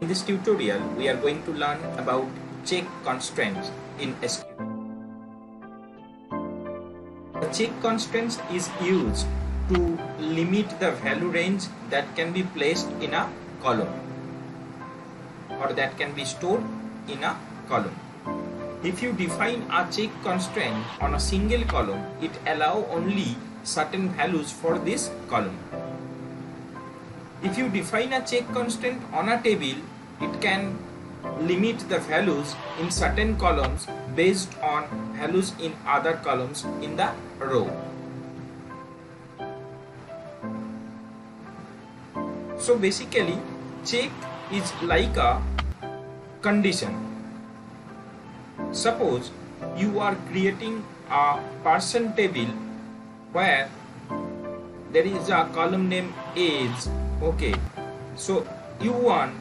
In this tutorial, we are going to learn about check constraints in SQL. The check constraints is used to limit the value range that can be placed in a column or that can be stored in a column. If you define a check constraint on a single column, it allows only certain values for this column. If you define a check constraint on a table, it can limit the values in certain columns based on values in other columns in the row. So basically, check is like a condition. Suppose you are creating a person table where there is a column named age. Okay, so you want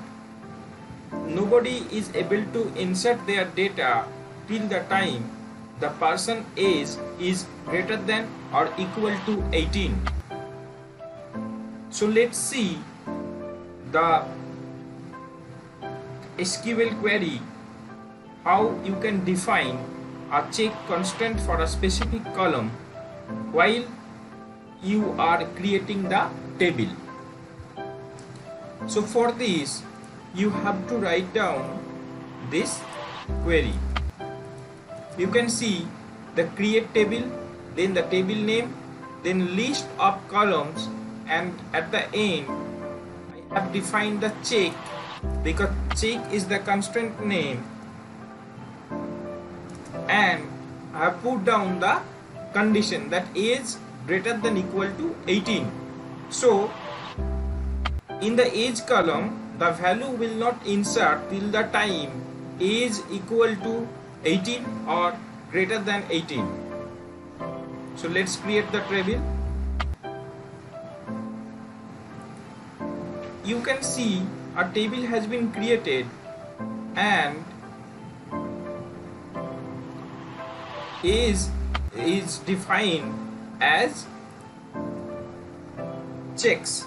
nobody is able to insert their data till the time the person age is greater than or equal to 18. So let's see the SQL query how you can define a check constraint for a specific column while you are creating the table. So for this you have to write down this query. You can see the create table, then the table name, then list of columns, and at the end I have defined the check because check is the constraint name, and I have put down the condition that age greater than equal to 18. So in the age column, the value will not insert till the time age equal to 18 or greater than 18. So let's create the table. You can see a table has been created and age is defined as checks.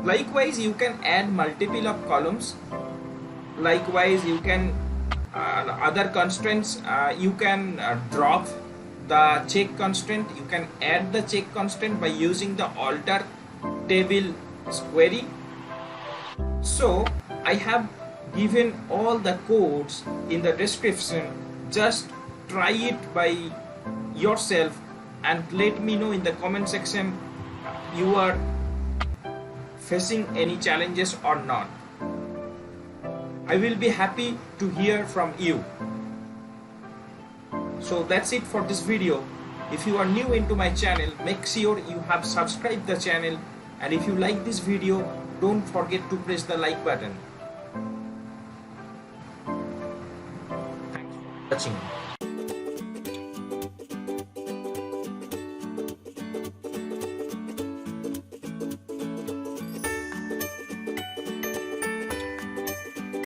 Likewise, you can add multiple of columns. Likewise, you can other constraints. You can drop the check constraint. You can add the check constraint by using the alter table query. So I have given all the codes in the description. Just try it by yourself and let me know in the comment section you are facing any challenges or not. I will be happy to hear from you. So that's it for this video. If you are new into my channel, make sure you have subscribed the channel, and if you like this video, don't forget to press the like button. Thanks for watching.